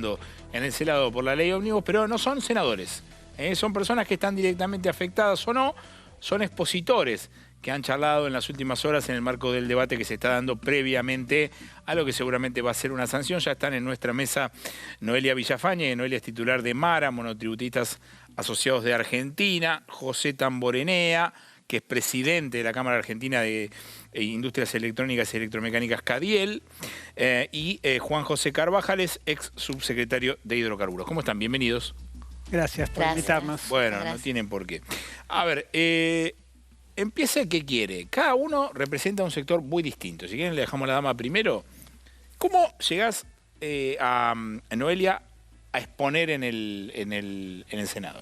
pasando en el Senado por la ley ómnibus, pero no son senadores. Son personas que están directamente afectadas o no, son expositores que han charlado en las últimas horas en el marco del debate que se está dando previamente a lo que seguramente va a ser una sanción. Ya están en nuestra mesa Noelia Villafañe. Noelia es titular de MARA, Monotributistas Asociados de Argentina, José Tamborenea, que es presidente de la Cámara Argentina de Industrias Electrónicas y Electromecánicas CADIEL, y Juan José Carvajales, ex subsecretario de Hidrocarburos. ¿Cómo están? Bienvenidos. Gracias por invitarnos. Bueno, no tienen por qué. A ver, empieza el que quiere. Cada uno representa un sector muy distinto. Si quieren le dejamos a la dama primero. ¿Cómo llegás, Noelia, a exponer en el Senado?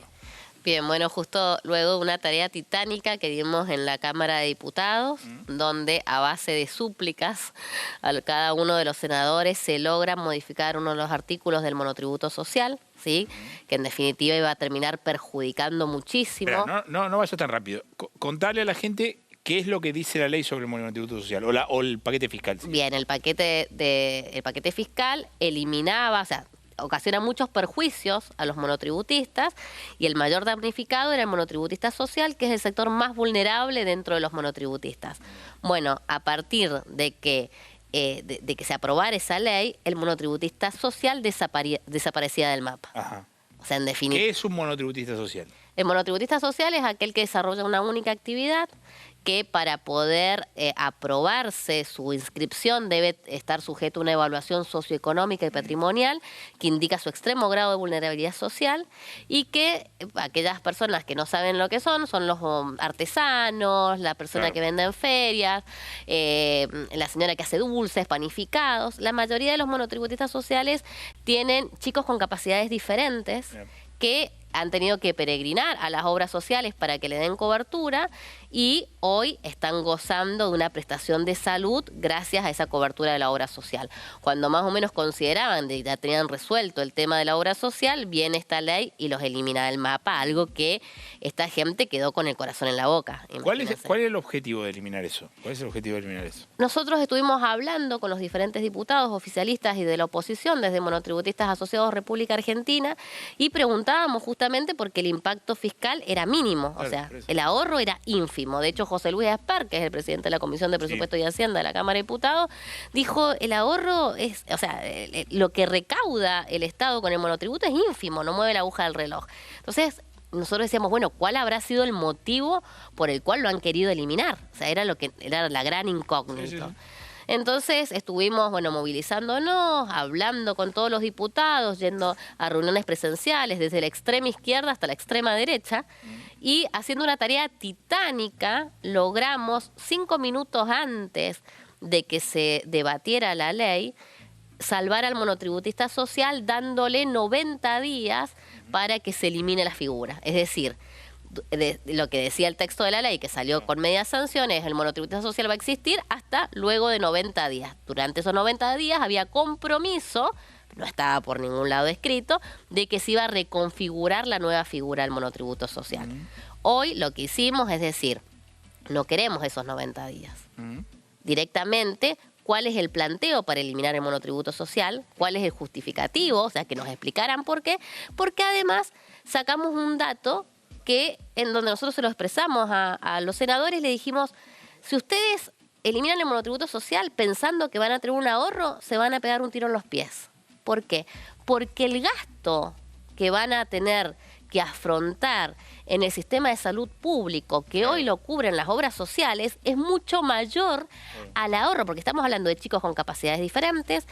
Bien, bueno, justo luego de una tarea titánica que dimos en la Cámara de Diputados, donde a base de súplicas a cada uno de los senadores se logra modificar uno de los artículos del monotributo social, ¿sí? Que en definitiva iba a terminar perjudicando muchísimo. Espera, no vaya tan rápido. Contarle a la gente qué es lo que dice la ley sobre el monotributo social o el paquete fiscal. ¿Sí? Bien, el paquete fiscal eliminaba, o sea, ocasiona muchos perjuicios a los monotributistas y el mayor damnificado era el monotributista social, que es el sector más vulnerable dentro de los monotributistas. Bueno, a partir de que se aprobara esa ley, el monotributista social desaparecía del mapa. Ajá. O sea, en definitiva, ¿Qué es un monotributista social? El monotributista social es aquel que desarrolla una única actividad que para poder aprobarse su inscripción debe estar sujeto a una evaluación socioeconómica y patrimonial que indica su extremo grado de vulnerabilidad social y que aquellas personas que no saben lo que son los artesanos, la persona que vende en ferias, la señora que hace dulces, panificados. La mayoría de los monotributistas sociales tienen chicos con capacidades diferentes que han tenido que peregrinar a las obras sociales para que le den cobertura y hoy están gozando de una prestación de salud gracias a esa cobertura de la obra social. Cuando más o menos consideraban que ya tenían resuelto el tema de la obra social, viene esta ley y los elimina del mapa, algo que esta gente quedó con el corazón en la boca. ¿Cuál es el objetivo de eliminar eso? ¿Cuál es el objetivo de eliminar eso? Nosotros estuvimos hablando con los diferentes diputados, oficialistas y de la oposición desde Monotributistas Asociados República Argentina y preguntábamos justamente porque el impacto fiscal era mínimo, o sea, el ahorro era ínfimo. De hecho, José Luis Aspar, que es el presidente de la Comisión de Presupuesto y Hacienda de la Cámara de Diputados, dijo, el ahorro es, o sea, lo que recauda el Estado con el monotributo es ínfimo, no mueve la aguja del reloj. Entonces, nosotros decíamos, bueno, ¿cuál habrá sido el motivo por el cual lo han querido eliminar? O sea, era la gran incógnita. Sí. Entonces estuvimos, bueno, movilizándonos, hablando con todos los diputados, yendo a reuniones presenciales desde la extrema izquierda hasta la extrema derecha y haciendo una tarea titánica logramos 5 minutos antes de que se debatiera la ley salvar al monotributista social dándole 90 días para que se elimine la figura. Es decir, lo que decía el texto de la ley, que salió con medias sanciones, el monotributista social va a existir hasta luego de 90 días. Durante esos 90 días había compromiso, no estaba por ningún lado escrito, de que se iba a reconfigurar la nueva figura del monotributo social. Hoy lo que hicimos es decir, no queremos esos 90 días. Directamente, ¿cuál es el planteo para eliminar el monotributo social? ¿Cuál es el justificativo? O sea, que nos explicaran por qué. Porque además sacamos un dato que en donde nosotros se lo expresamos a los senadores, le dijimos, si ustedes eliminan el monotributo social pensando que van a tener un ahorro, se van a pegar un tiro en los pies. ¿Por qué? Porque el gasto que van a tener que afrontar en el sistema de salud público, que hoy lo cubren las obras sociales, es mucho mayor al ahorro, porque estamos hablando de chicos con capacidades diferentes,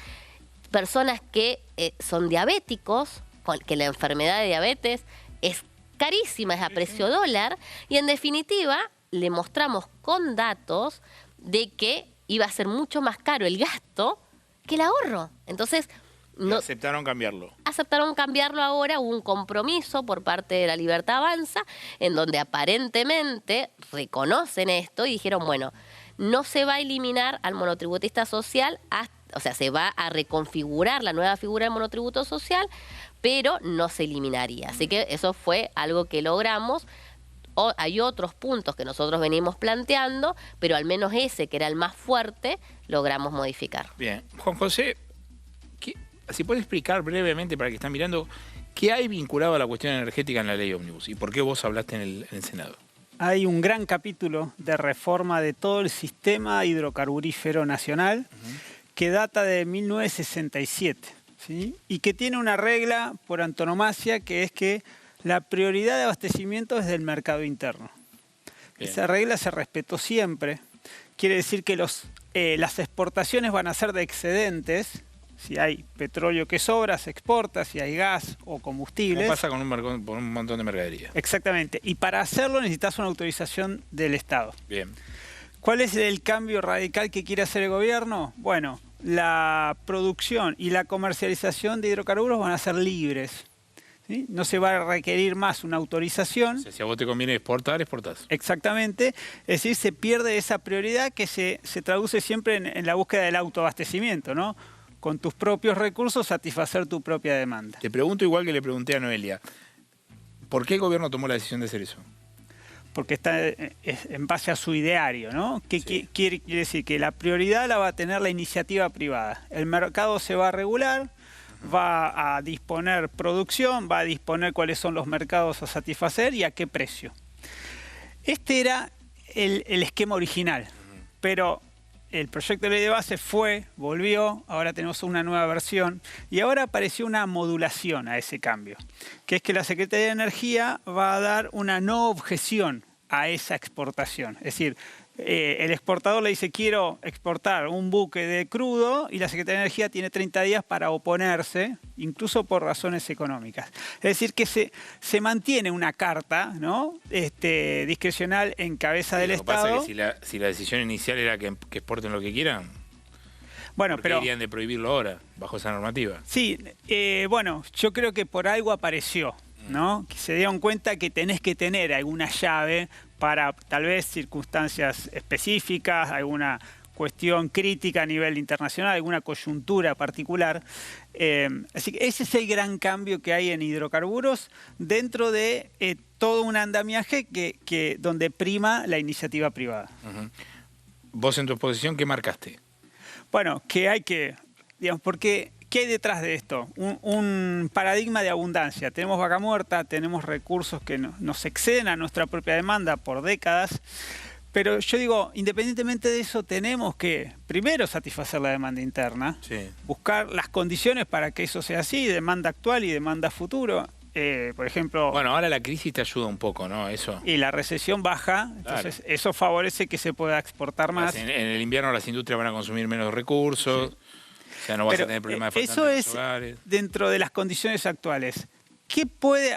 personas que son diabéticos, que la enfermedad de diabetes es carísima, es a precio dólar, y en definitiva le mostramos con datos de que iba a ser mucho más caro el gasto que el ahorro. Entonces, no aceptaron cambiarlo. Aceptaron cambiarlo ahora, hubo un compromiso por parte de La Libertad Avanza, en donde aparentemente reconocen esto y dijeron, bueno, no se va a eliminar al monotributista social hasta, o sea, se va a reconfigurar la nueva figura del monotributo social, pero no se eliminaría. Así que eso fue algo que logramos. Hay otros puntos que nosotros venimos planteando, pero al menos ese, que era el más fuerte, logramos modificar. Bien. Juan José, si puede explicar brevemente para el que están mirando, ¿qué hay vinculado a la cuestión energética en la ley Ómnibus? ¿Y por qué vos hablaste en el Senado? Hay un gran capítulo de reforma de todo el sistema hidrocarburífero nacional que data de 1967, ¿sí? Y que tiene una regla por antonomasia, que es que la prioridad de abastecimiento es del mercado interno. Bien. Esa regla se respetó siempre. Quiere decir que las exportaciones van a ser de excedentes. Si hay petróleo que sobra, se exporta. Si hay gas o combustibles. ¿Cómo pasa con un montón de mercadería? Exactamente. Y para hacerlo necesitas una autorización del Estado. Bien. ¿Cuál es el cambio radical que quiere hacer el gobierno? Bueno, la producción y la comercialización de hidrocarburos van a ser libres, ¿sí? No se va a requerir más una autorización. O sea, si a vos te conviene exportar, exportás. Exactamente. Es decir, se pierde esa prioridad que se traduce siempre en la búsqueda del autoabastecimiento, ¿no? Con tus propios recursos satisfacer tu propia demanda. Te pregunto igual que le pregunté a Noelia, ¿por qué el gobierno tomó la decisión de hacer eso? Porque está en base a su ideario, ¿no? ¿Qué quiere decir? Que la prioridad la va a tener la iniciativa privada. El mercado se va a regular, va a disponer producción, va a disponer cuáles son los mercados a satisfacer y a qué precio. Este era el esquema original, pero el proyecto de ley de base volvió, ahora tenemos una nueva versión y ahora apareció una modulación a ese cambio, que es que la Secretaría de Energía va a dar una no objeción a esa exportación. Es decir, el exportador le dice quiero exportar un buque de crudo y la Secretaría de Energía tiene 30 días para oponerse, incluso por razones económicas. Es decir, que se mantiene una carta, ¿no? Discrecional en cabeza del Estado. Lo que pasa es que si la decisión inicial era que exporten lo que quieran, bueno, ¿por qué irían de prohibirlo ahora, bajo esa normativa? Sí, bueno, yo creo que por algo apareció, ¿no? Que se dieron cuenta que tenés que tener alguna llave para tal vez circunstancias específicas, alguna cuestión crítica a nivel internacional, alguna coyuntura particular. Así que ese es el gran cambio que hay en hidrocarburos dentro de todo un andamiaje donde prima la iniciativa privada. Vos en tu exposición, ¿qué marcaste? Bueno, que hay que, digamos, porque ¿qué hay detrás de esto? Un paradigma de abundancia. Tenemos vaca muerta, tenemos recursos que nos exceden a nuestra propia demanda por décadas, pero yo digo, independientemente de eso, tenemos que primero satisfacer la demanda interna, buscar las condiciones para que eso sea así, demanda actual y demanda futuro. Por ejemplo... Bueno, ahora la crisis te ayuda un poco, ¿no? Eso. Y la recesión baja, entonces claro, eso favorece que se pueda exportar más. En el invierno las industrias van a consumir menos recursos. O sea, no vas a tener problemas de faltantes eso es hogares. Dentro de las condiciones actuales.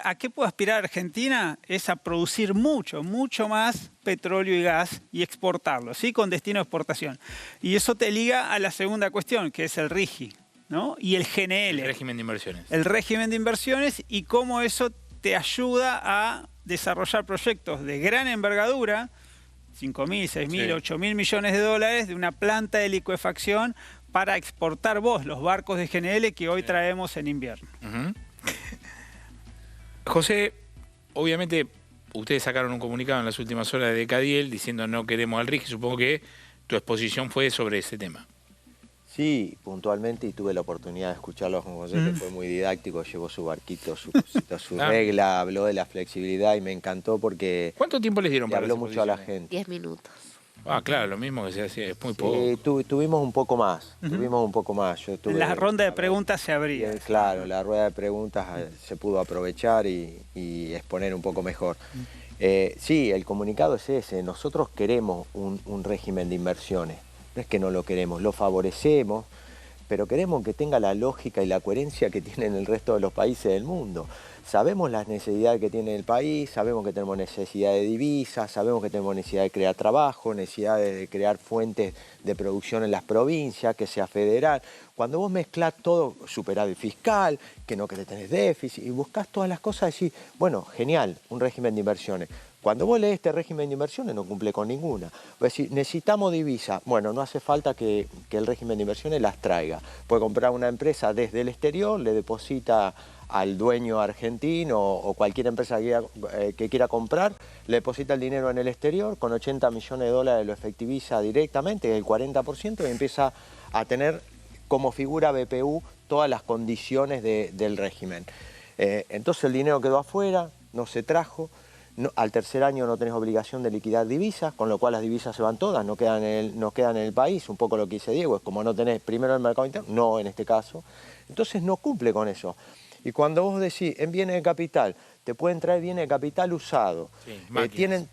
¿A qué puede aspirar Argentina? Es a producir mucho más petróleo y gas y exportarlo, ¿sí? Con destino a exportación. Y eso te liga a la segunda cuestión, que es el RIGI, ¿no? Y el GNL. El régimen de inversiones. El régimen de inversiones y cómo eso te ayuda a desarrollar proyectos de gran envergadura, 5.000, 6.000, 8.000 millones de dólares de una planta de licuefacción para exportar los barcos de GNL que hoy traemos en invierno. José, obviamente ustedes sacaron un comunicado en las últimas horas de Cadiel diciendo no queremos al RIGI. Supongo que tu exposición fue sobre ese tema. Sí, puntualmente, y tuve la oportunidad de escucharlo con José, que fue muy didáctico, llevó su barquito, su cosita, su regla, habló de la flexibilidad y me encantó porque... ¿Cuánto tiempo les dieron para habló mucho a la gente? 10 minutos. Ah, claro, lo mismo que se hacía, es muy poco. Tuvimos un poco más, Yo tuve, la ronda de preguntas se abría. Claro, la rueda de preguntas se pudo aprovechar y exponer un poco mejor. Sí, el comunicado es ese, nosotros queremos un régimen de inversiones. No es que no lo queremos, lo favorecemos, pero queremos que tenga la lógica y la coherencia que tienen el resto de los países del mundo. Sabemos las necesidades que tiene el país, sabemos que tenemos necesidad de divisas, sabemos que tenemos necesidad de crear trabajo, necesidad de crear fuentes de producción en las provincias, que sea federal. Cuando vos mezclás todo, superávit fiscal, que no querés tener déficit, y buscás todas las cosas, decís, bueno, genial, un régimen de inversiones. Cuando vos lees este régimen de inversiones no cumple con ninguna. Vos decís, necesitamos divisas. Bueno, no hace falta que el régimen de inversiones las traiga. Puede comprar una empresa desde el exterior, le deposita al dueño argentino o cualquier empresa que quiera comprar, le deposita el dinero en el exterior, con 80 millones de dólares lo efectiviza directamente, el 40%, y empieza a tener como figura BPU todas las condiciones del régimen. Entonces el dinero quedó afuera, no se trajo. No, al tercer año no tenés obligación de liquidar divisas, con lo cual las divisas se van todas, no quedan en el país. Un poco lo que dice Diego, es como no tenés primero el mercado interno, no en este caso. Entonces no cumple con eso. Y cuando vos decís en bienes de capital, te pueden traer bienes de capital usado, sí, tienen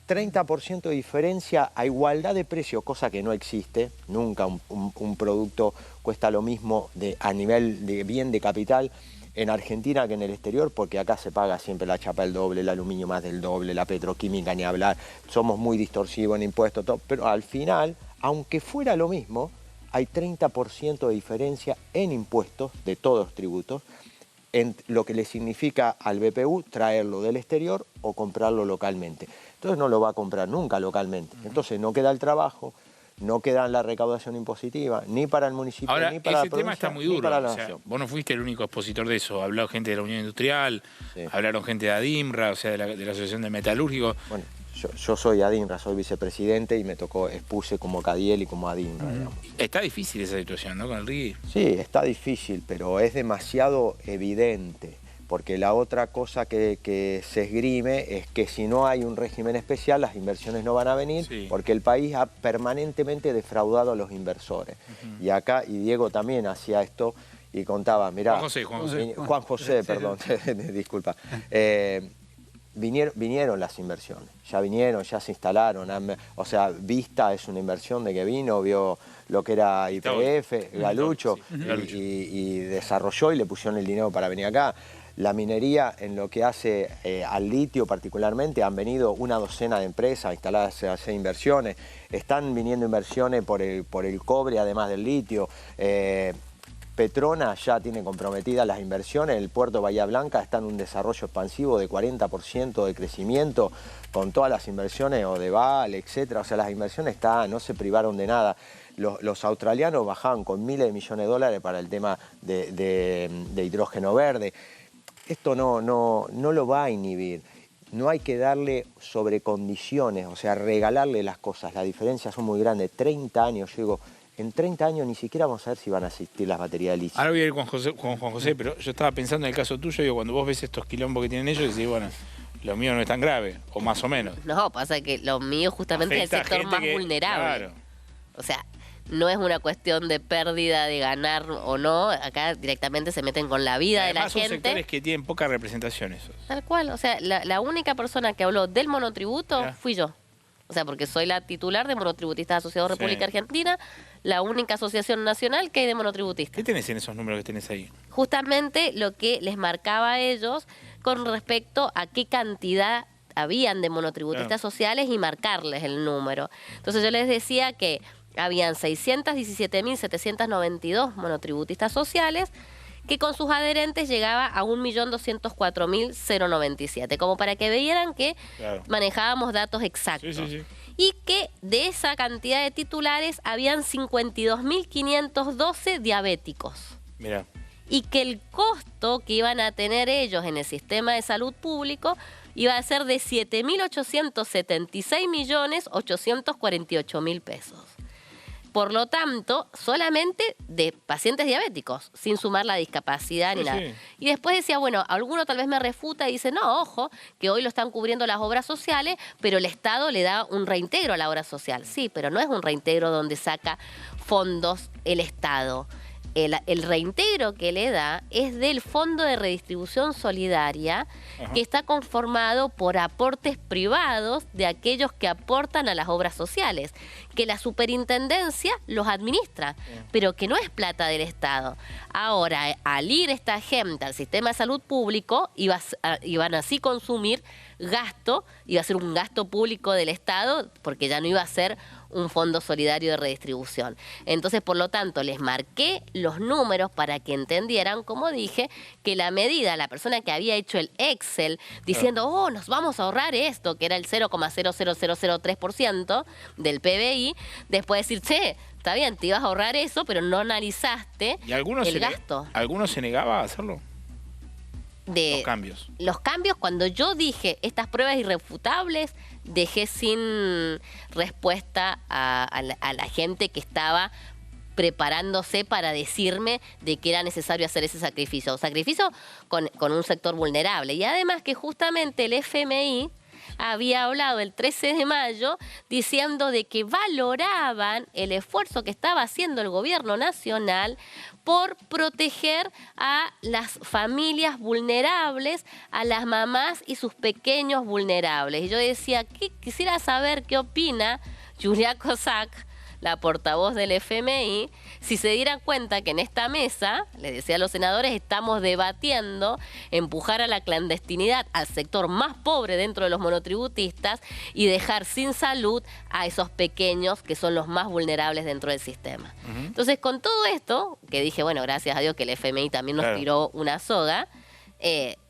30% de diferencia a igualdad de precio, cosa que no existe, nunca un producto cuesta lo mismo a nivel de bien de capital en Argentina que en el exterior, porque acá se paga siempre la chapa el doble, el aluminio más del doble, la petroquímica ni hablar, somos muy distorsivos en impuestos, todo, pero al final, aunque fuera lo mismo, hay 30% de diferencia en impuestos de todos los tributos, en lo que le significa al BPU traerlo del exterior o comprarlo localmente. Entonces no lo va a comprar nunca localmente, entonces no queda el trabajo, no queda la recaudación impositiva, ni para el municipio, ahora, ni para la provincia, tema está muy duro, ni para la o sea, nación. Vos no fuiste el único expositor de eso, habló gente de la Unión Industrial, sí. Hablaron gente de ADIMRA, o sea, de la Asociación de Metalúrgicos. Bueno, yo soy ADIMRA, soy vicepresidente y me tocó, expuse como Cadiel y como ADIMRA, digamos. Está difícil esa situación, ¿no? Con el RIGI. Sí, está difícil, pero es demasiado evidente. Porque la otra cosa que se esgrime es que si no hay un régimen especial, las inversiones no van a venir, sí. Porque el país ha permanentemente defraudado a los inversores. Y acá, y Diego también hacía esto y contaba, mirá... Juan José, perdón, disculpa. Vinieron las inversiones, ya se instalaron, o sea, Vista es una inversión de que vio lo que era YPF, Galucho, sí. y desarrolló y le pusieron el dinero para venir acá. La minería, en lo que hace al litio particularmente, han venido una docena de empresas instaladas a hacer inversiones. Están viniendo inversiones por el cobre, además del litio. Petronas ya tiene comprometidas las inversiones. El puerto de Bahía Blanca está en un desarrollo expansivo de 40% de crecimiento con todas las inversiones, Odeval, etcétera. O sea, las inversiones no se privaron de nada. Los australianos bajaban con miles de millones de dólares para el tema de hidrógeno verde. Esto no lo va a inhibir. No hay que darle sobre condiciones, o sea, regalarle las cosas. Las diferencias son muy grandes. 30 años, yo digo, en 30 años ni siquiera vamos a ver si van a existir las baterías de litio. Ahora voy a ir con Juan José, pero yo estaba pensando en el caso tuyo, digo, cuando vos ves estos quilombos que tienen ellos, decís, bueno, lo mío no es tan grave, o más o menos. No, pasa que lo mío justamente es el sector más vulnerable. Claro. O sea, no es una cuestión de pérdida de ganar o no, acá directamente se meten con la vida de la gente. Son sectores que tienen poca representación esos. Tal cual, o sea, la única persona que habló del monotributo fui yo. O sea, porque soy la titular de Monotributistas Asociados República Argentina, la única asociación nacional que hay de monotributistas. ¿Qué tenés en esos números que tenés ahí? Justamente lo que les marcaba a ellos con respecto a qué cantidad habían de monotributistas sociales y marcarles el número. Entonces yo les decía que habían 617.792 monotributistas sociales, que con sus adherentes llegaba a 1.204.097, como para que vieran que manejábamos datos exactos. Sí. Y que de esa cantidad de titulares habían 52.512 diabéticos. Mirá. Y que el costo que iban a tener ellos en el sistema de salud público iba a ser de 7.876.848.000 pesos. Por lo tanto, solamente de pacientes diabéticos, sin sumar la discapacidad ni nada. Y después decía, bueno, alguno tal vez me refuta y dice, no, ojo, que hoy lo están cubriendo las obras sociales, pero el Estado le da un reintegro a la obra social. Sí, pero no es un reintegro donde saca fondos el Estado. El reintegro que le da es del Fondo de Redistribución Solidaria, que está conformado por aportes privados de aquellos que aportan a las obras sociales, que la superintendencia los administra, pero que no es plata del Estado. Ahora, al ir esta gente al sistema de salud público, iban así consumir gasto, iba a ser un gasto público del Estado, porque ya no iba a ser un fondo solidario de redistribución. Entonces, por lo tanto, les marqué los números para que entendieran, como dije, que la medida, la persona que había hecho el Excel, diciendo, oh, nos vamos a ahorrar esto, que era el 0,00003% del PBI, después decir, che, está bien, te ibas a ahorrar eso, pero no analizaste el gasto. ¿Alguno se negaba a hacerlo? Los cambios. Los cambios, cuando yo dije estas pruebas irrefutables, dejé sin respuesta a la gente que estaba preparándose para decirme de que era necesario hacer ese sacrificio. Sacrificio con un sector vulnerable. Y además que justamente el FMI había hablado el 13 de mayo diciendo de que valoraban el esfuerzo que estaba haciendo el gobierno nacional por proteger a las familias vulnerables, a las mamás y sus pequeños vulnerables. Y yo decía, quisiera saber qué opina Julia Kozak, la portavoz del FMI, si se dieran cuenta que en esta mesa, les decía a los senadores, estamos debatiendo empujar a la clandestinidad al sector más pobre dentro de los monotributistas y dejar sin salud a esos pequeños que son los más vulnerables dentro del sistema. Entonces, con todo esto, que dije, bueno, gracias a Dios que el FMI también nos tiró una soga,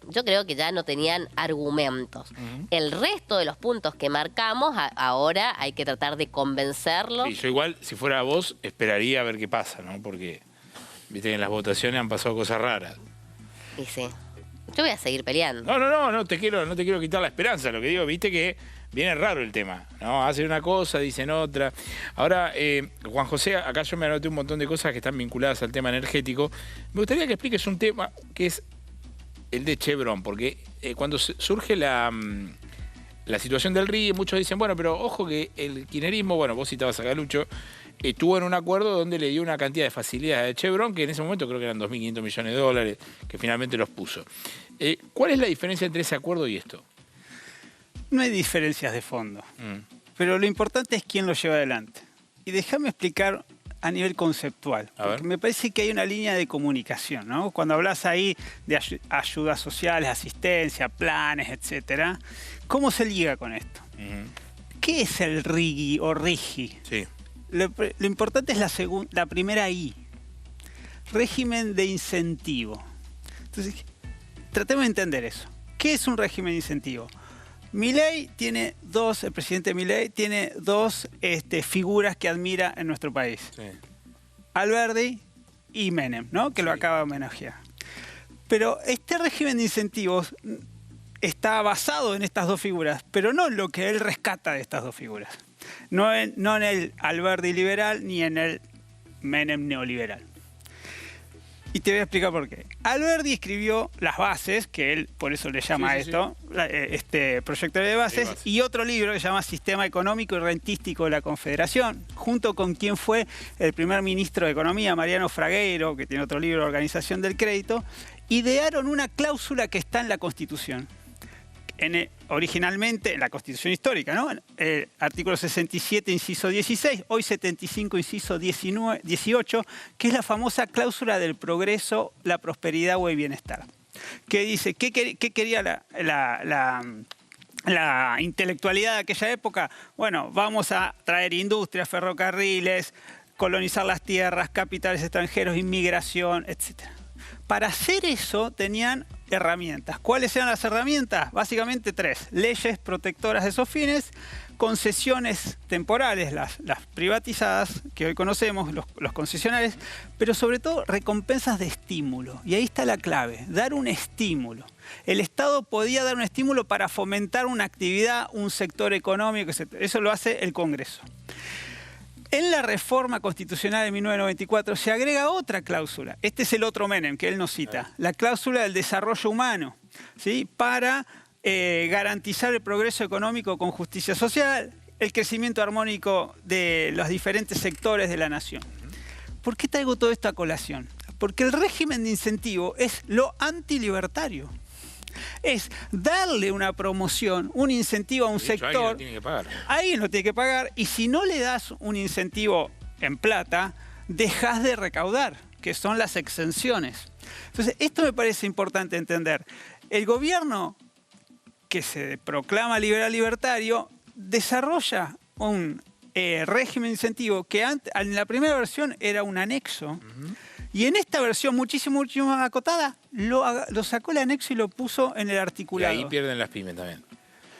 yo creo que ya no tenían argumentos. El resto de los puntos que marcamos, ahora hay que tratar de convencerlos. Sí, yo igual, si fuera vos, esperaría a ver qué pasa, ¿no? Porque, viste que en las votaciones han pasado cosas raras. Y sí. Yo voy a seguir peleando. No te quiero quitar la esperanza. Lo que digo, viste que viene raro el tema, ¿no? Hacen una cosa, dicen otra. Ahora, Juan José, acá yo me anoté un montón de cosas que están vinculadas al tema energético. Me gustaría que expliques un tema que es el de Chevron, porque cuando surge la situación del RIE, muchos dicen, bueno, pero ojo que el kirchnerismo, bueno, vos citabas a Galucho, estuvo en un acuerdo donde le dio una cantidad de facilidades a Chevron, que en ese momento creo que eran 2.500 millones de dólares, que finalmente los puso. ¿Cuál es la diferencia entre ese acuerdo y esto? No hay diferencias de fondo, pero lo importante es quién lo lleva adelante. Y déjame explicar a nivel conceptual, porque me parece que hay una línea de comunicación, ¿no? Cuando hablas ahí de ayudas sociales, asistencia, planes, etcétera, ¿cómo se liga con esto? ¿Qué es el RIGI o RIGI? Sí. Lo importante es la primera I, régimen de incentivo. Entonces, tratemos de entender eso. ¿Qué es un régimen de incentivo? El presidente Milei tiene dos figuras que admira en nuestro país. Sí. Alberdi y Menem, ¿no? Que lo acaba de homenajear. Pero este régimen de incentivos está basado en estas dos figuras, pero no en lo que él rescata de estas dos figuras. No en el Alberdi liberal ni en el Menem neoliberal. Y te voy a explicar por qué. Alberdi escribió las bases, que él por eso le llama este proyecto de bases, y otro libro que se llama Sistema Económico y Rentístico de la Confederación, junto con quien fue el primer ministro de Economía, Mariano Fragueiro, que tiene otro libro, Organización del Crédito, idearon una cláusula que está en la Constitución. Originalmente en la Constitución histórica, ¿no? Artículo 67, inciso 16, hoy 75, inciso 18, que es la famosa cláusula del progreso, la prosperidad o el bienestar. Que dice, ¿qué quería la intelectualidad de aquella época? Bueno, vamos a traer industrias, ferrocarriles, colonizar las tierras, capitales extranjeros, inmigración, etc. Para hacer eso tenían herramientas. ¿Cuáles eran las herramientas? Básicamente tres. Leyes protectoras de esos fines, concesiones temporales, las privatizadas, que hoy conocemos, los concesionarios, pero sobre todo recompensas de estímulo. Y ahí está la clave, dar un estímulo. El Estado podía dar un estímulo para fomentar una actividad, un sector económico, etc. Eso lo hace el Congreso. En la reforma constitucional de 1994 se agrega otra cláusula. Este es el otro Menem que él nos cita. La cláusula del desarrollo humano, ¿sí? Para garantizar el progreso económico con justicia social, el crecimiento armónico de los diferentes sectores de la nación. ¿Por qué traigo todo esto a colación? Porque el régimen de incentivo es lo antilibertario. Es darle una promoción, un incentivo a un sector. Alguien lo tiene que pagar. Alguien lo tiene que pagar, y si no le das un incentivo en plata, dejas de recaudar, que son las exenciones. Entonces, esto me parece importante entender. El gobierno que se proclama liberal libertario desarrolla un régimen de incentivo que en la primera versión era un anexo. Y en esta versión muchísimo más acotada, lo sacó el anexo y lo puso en el articulado. Y ahí pierden las pymes también.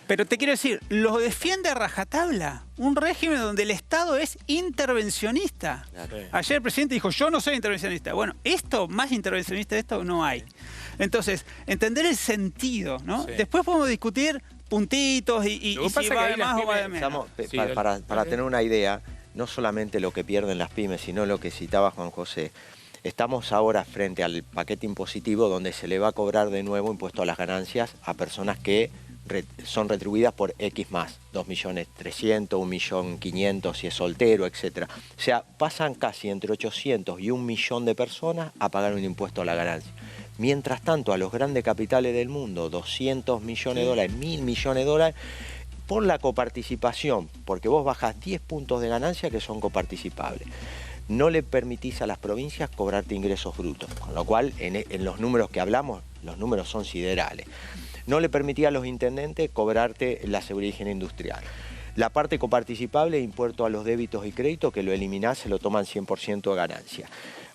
Pero te quiero decir, lo defiende a rajatabla. Un régimen donde el Estado es intervencionista. Okay. Ayer el presidente dijo, yo no soy intervencionista. Bueno, más intervencionista de esto no hay. Entonces, entender el sentido, ¿no? Sí. Después podemos discutir puntitos y si va de más o va de menos. Para tener una idea, no solamente lo que pierden las pymes, sino lo que citaba Juan José. Estamos ahora frente al paquete impositivo donde se le va a cobrar de nuevo impuesto a las ganancias a personas que son retribuidas por X más, 2.300.000, 1.500.000 si es soltero, etc. O sea, pasan casi entre 800 y 1 millón de personas a pagar un impuesto a la ganancia. Mientras tanto, a los grandes capitales del mundo, 200 millones de dólares, 1.000 millones de dólares, por la coparticipación, porque vos bajas 10 puntos de ganancia que son coparticipables. No le permitís a las provincias cobrarte ingresos brutos, con lo cual en los números que hablamos, los números son siderales. No le permitía a los intendentes cobrarte la seguridad y higiene industrial. La parte coparticipable, impuesto a los débitos y créditos, que lo eliminás, se lo toman 100% de ganancia.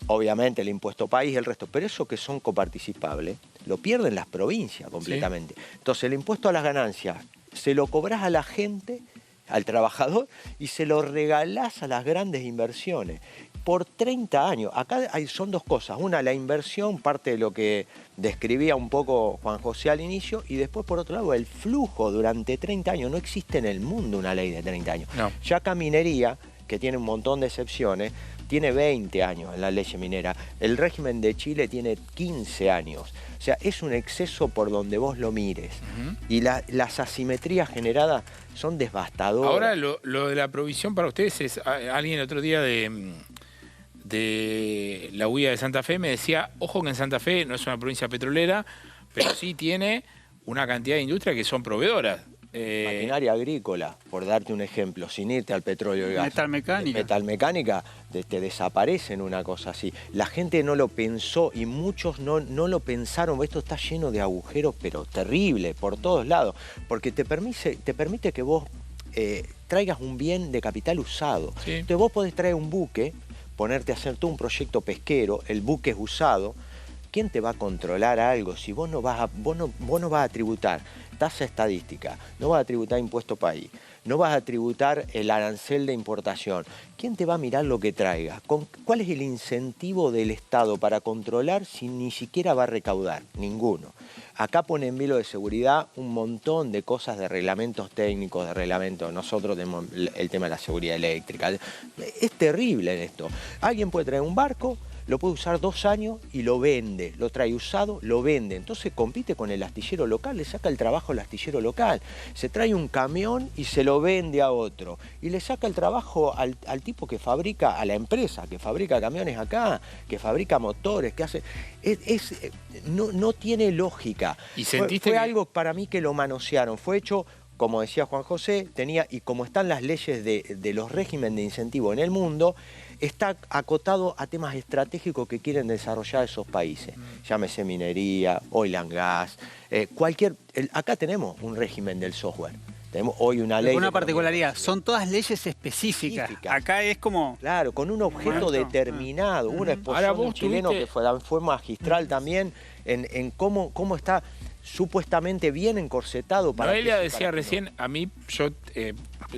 Obviamente el impuesto país, el resto, pero eso que son coparticipables, lo pierden las provincias completamente. Sí. Entonces el impuesto a las ganancias se lo cobrás a la gente, al trabajador, y se lo regalás a las grandes inversiones. Por 30 años. Acá son dos cosas. Una, la inversión, parte de lo que describía un poco Juan José al inicio, y después, por otro lado, el flujo durante 30 años. No existe en el mundo una ley de 30 años. No. Ya acá minería, que tiene un montón de excepciones, tiene 20 años en la ley minera. El régimen de Chile tiene 15 años. O sea, es un exceso por donde vos lo mires. Y las asimetrías generadas son devastadoras. Ahora, lo de la provisión para ustedes es... Alguien el otro día de la huida de Santa Fe me decía, ojo que en Santa Fe no es una provincia petrolera, pero sí tiene una cantidad de industrias que son proveedoras. Maquinaria agrícola, por darte un ejemplo, sin irte al petróleo y gas. Metalmecánica. Metalmecánica, te desaparece en una cosa así. La gente no lo pensó y muchos no lo pensaron. Esto está lleno de agujeros, pero terrible, por todos lados. Porque te permite que vos traigas un bien de capital usado. Sí. Entonces vos podés traer un buque, ponerte a hacer todo un proyecto pesquero, el buque es usado. ¿Quién te va a controlar algo si vos no vas a tributar tasa estadística, no vas a tributar impuesto país, no vas a tributar el arancel de importación? ¿Quién te va a mirar lo que traigas? ¿Cuál es el incentivo del Estado para controlar si ni siquiera va a recaudar? Ninguno. Acá pone en vilo de seguridad un montón de cosas, de reglamentos técnicos, de reglamentos. Nosotros tenemos el tema de la seguridad eléctrica. Es terrible en esto. Alguien puede traer un barco, lo puede usar 2 años y lo vende, lo trae usado, lo vende. Entonces compite con el astillero local, le saca el trabajo al astillero local. Se trae un camión y se lo vende a otro. Y le saca el trabajo al tipo que fabrica, a la empresa que fabrica camiones acá, que fabrica motores, que hace... No tiene lógica. ¿Y fue algo para mí que lo manosearon. Fue hecho, como decía Juan José, y como están las leyes de los regímenes de incentivo en el mundo, está acotado a temas estratégicos que quieren desarrollar esos países. Llámese minería, oil and gas, acá tenemos un régimen del software. Tenemos hoy una ley... Con una particularidad, son todas leyes específicas. Acá es como... Claro, con un objeto determinado. Una exposición de un chileno que fue magistral también en cómo está supuestamente bien encorsetado para... Noelia decía recién, a mí yo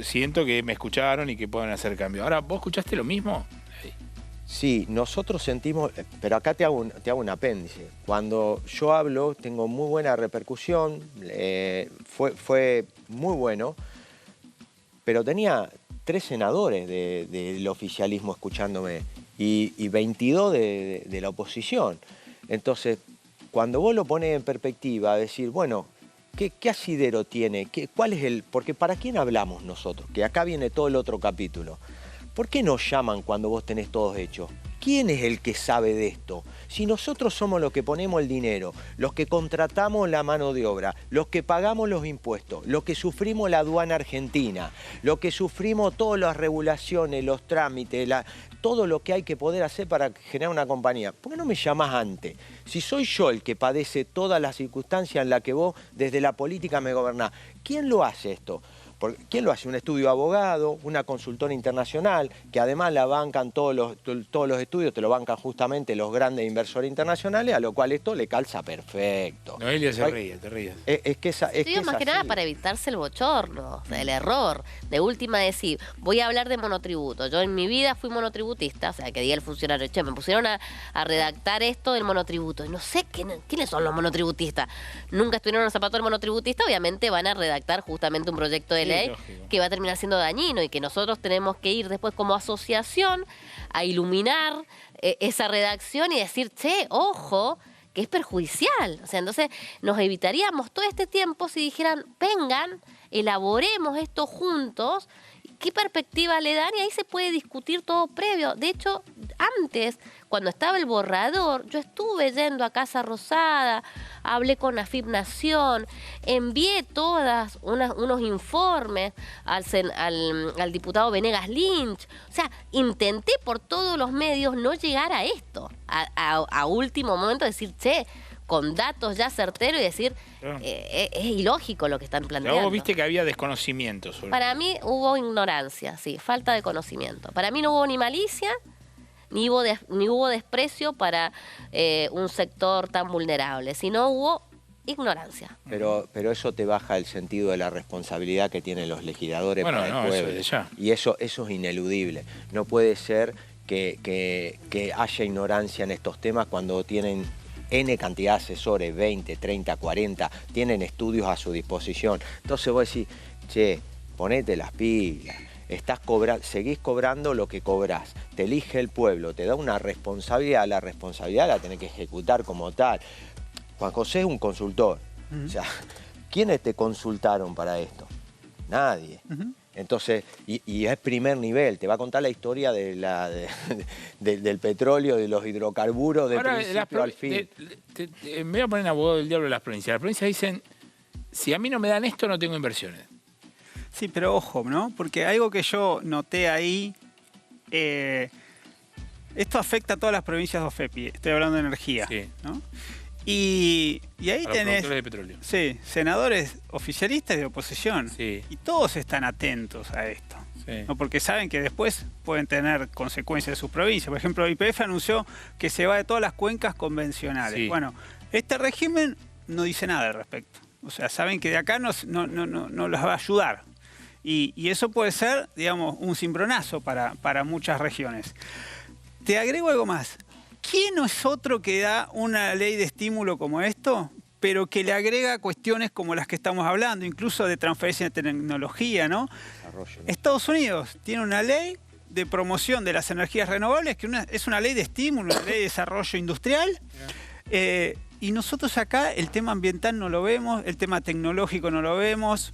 siento que me escucharon y que pueden hacer cambio. Ahora, ¿vos escuchaste lo mismo? Sí, nosotros sentimos, pero acá te hago un apéndice. Cuando yo hablo tengo muy buena repercusión, fue muy bueno, pero tenía 3 senadores del oficialismo escuchándome y 22 de la oposición. Entonces, cuando vos lo pones en perspectiva, decir, bueno, ¿qué asidero tiene? ¿Cuál es el...? Porque ¿para quién hablamos nosotros? Que acá viene todo el otro capítulo. ¿Por qué nos llaman cuando vos tenés todos hechos? ¿Quién es el que sabe de esto? Si nosotros somos los que ponemos el dinero, los que contratamos la mano de obra, los que pagamos los impuestos, los que sufrimos la aduana argentina, los que sufrimos todas las regulaciones, los trámites, todo lo que hay que poder hacer para generar una compañía. ¿Por qué no me llamás antes? Si soy yo el que padece todas las circunstancias en las que vos desde la política me gobernás, ¿quién lo hace esto? ¿Quién lo hace? Un estudio de abogado, una consultora internacional, que además la bancan todos los estudios, te lo bancan justamente los grandes inversores internacionales, a lo cual esto le calza perfecto. Noelia se ríe, te ríes. Más que nada para evitarse el bochorno, el error. De última decir, voy a hablar de monotributo. Yo en mi vida fui monotributista, o sea, que diga el funcionario, che, me pusieron a redactar esto del monotributo. Y no sé quiénes son los monotributistas. Nunca estuvieron en los zapatos del monotributista, obviamente van a redactar justamente un proyecto de ley lógico. que va a terminar siendo dañino y que nosotros tenemos que ir después como asociación a iluminar esa redacción y decir, che, ojo, que es perjudicial. O sea, entonces nos evitaríamos todo este tiempo si dijeran, vengan, elaboremos esto juntos, qué perspectiva le dan y ahí se puede discutir todo previo. De hecho, antes, cuando estaba el borrador, yo estuve yendo a Casa Rosada, hablé con AFIP Nación, envié unos informes al diputado Venegas Lynch. O sea, intenté por todos los medios no llegar a esto, a último momento decir, che, con datos ya certeros y decir, Claro. es ilógico lo que están Pero planteando. vos viste que había desconocimiento sobre Para mí hubo ignorancia, sí, falta de conocimiento. Para mí no hubo ni malicia, ni hubo desprecio para un sector tan vulnerable, sino hubo ignorancia. Pero eso te baja el sentido de la responsabilidad que tienen los legisladores Bueno, para no, el eso pueblo. desde ya. Y eso es ineludible. No puede ser que haya ignorancia en estos temas cuando tienen N cantidad de asesores, 20, 30, 40, tienen estudios a su disposición. Entonces vos decís, che, ponete las pilas, seguís cobrando lo que cobrás, te elige el pueblo, te da una responsabilidad, la responsabilidad la tenés que ejecutar como tal. Juan José es un consultor, o sea, ¿quiénes te consultaron para esto? Nadie. Entonces, y es primer nivel, te va a contar la historia del petróleo, de los hidrocarburos, de Ahora, principio al fin. me voy a poner en abogado del diablo de las provincias. Las provincias dicen, si a mí no me dan esto, no tengo inversiones. Sí, pero ojo, ¿no? Porque algo que yo noté ahí, esto afecta a todas las provincias de OFEPI, estoy hablando de energía, Sí. ¿no? Y ahí A los tenés, productores de petróleo. sí, senadores oficialistas y de oposición, Sí. y todos están atentos a esto, Sí. ¿no? Porque saben que después pueden tener consecuencias de sus provincias. Por ejemplo, YPF anunció que se va de todas las cuencas convencionales. Sí. Bueno, este régimen no dice nada al respecto. O sea, saben que de acá no las va a ayudar. Y eso puede ser, digamos, un cimbronazo para muchas regiones. Te agrego algo más. ¿Quién no es otro que da una ley de estímulo como esto, pero que le agrega cuestiones como las que estamos hablando, incluso de transferencia de tecnología, ¿no? Desarrollo, ¿no? Estados Unidos tiene una ley de promoción de las energías renovables que es una ley de estímulo, una ley de desarrollo industrial. Y nosotros acá el tema ambiental no lo vemos, el tema tecnológico no lo vemos,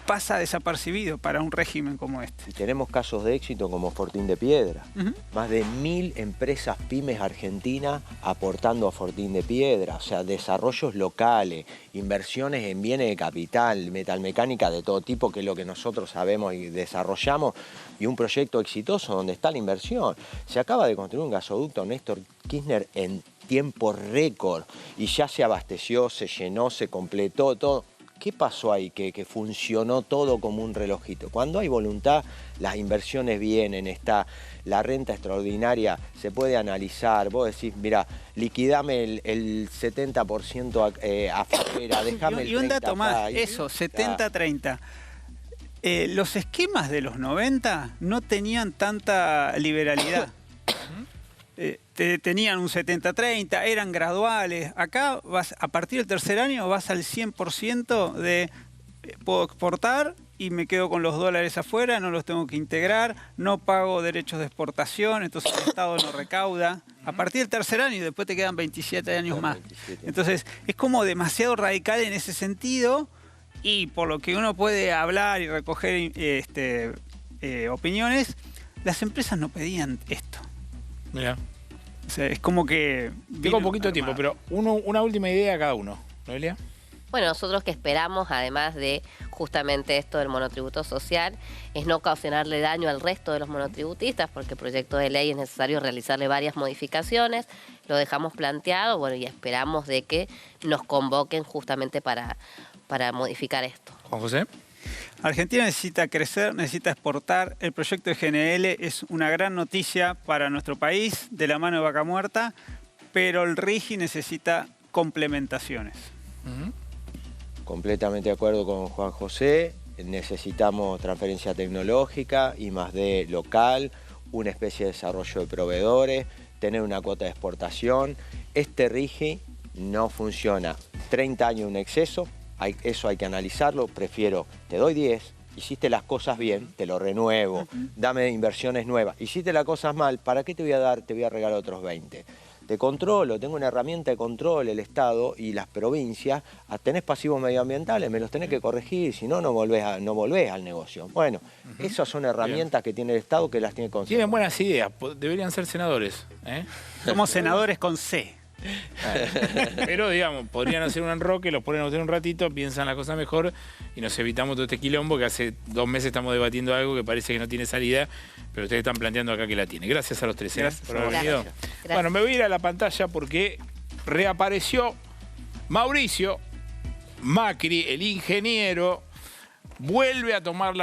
pasa desapercibido para un régimen como este. Y tenemos casos de éxito como Fortín de Piedra. Más de 1000 empresas pymes argentinas aportando a Fortín de Piedra. O sea, desarrollos locales, inversiones en bienes de capital, metalmecánica de todo tipo, que es lo que nosotros sabemos y desarrollamos. Y un proyecto exitoso donde está la inversión. Se acaba de construir un gasoducto Néstor Kirchner en tiempo récord. Y ya se abasteció, se llenó, se completó todo. ¿Qué pasó ahí? Que funcionó todo como un relojito. Cuando hay voluntad, las inversiones vienen, está la renta extraordinaria, se puede analizar. Vos decís, mira, liquidame el 70% afuera, déjame el 30%. Y un dato más, acá. eso, 70-30. Los esquemas de los 90 no tenían tanta liberalidad. Tenían un 70-30, eran graduales. Acá a partir del tercer año vas al 100% de puedo exportar y me quedo con los dólares afuera, no los tengo que integrar, no pago derechos de exportación, entonces el Estado no recauda. A partir del tercer año y después te quedan 27 años más. 27. Entonces es como demasiado radical en ese sentido y por lo que uno puede hablar y recoger opiniones, las empresas no pedían esto. Mira. O sea, es como que... Tengo un poquito de tiempo, pero una última idea a cada uno. ¿Noelia? Bueno, nosotros que esperamos, además de justamente esto del monotributo social, es no ocasionarle daño al resto de los monotributistas, porque el proyecto de ley es necesario realizarle varias modificaciones, lo dejamos planteado, bueno, y esperamos de que nos convoquen justamente para modificar esto. Juan José. Argentina necesita crecer, necesita exportar. El proyecto de GNL es una gran noticia para nuestro país, de la mano de Vaca Muerta, pero el RIGI necesita complementaciones. Completamente de acuerdo con Juan José. Necesitamos transferencia tecnológica, I+D local, una especie de desarrollo de proveedores, tener una cuota de exportación. Este RIGI no funciona. 30 años un exceso, Eso hay que analizarlo. Prefiero, te doy 10, hiciste las cosas bien, te lo renuevo, dame inversiones nuevas. Hiciste las cosas mal, ¿para qué te voy a dar? Te voy a regalar otros 20. Te controlo, tengo una herramienta de control, el Estado y las provincias. Tenés pasivos medioambientales, me los tenés que corregir, si no, no volvés al negocio. Bueno, esas son herramientas que tiene el Estado que las tiene que considerar. Tienen buenas ideas, deberían ser senadores. Somos senadores con C. Pero, digamos, podrían hacer un enroque, los ponen a usted un ratito, piensan la cosa mejor y nos evitamos todo este quilombo que hace 2 meses estamos debatiendo algo que parece que no tiene salida, pero ustedes están planteando acá que la tiene. Gracias a los tres por haber venido. Bueno, me voy a ir a la pantalla porque reapareció Mauricio Macri, el ingeniero, vuelve a tomar la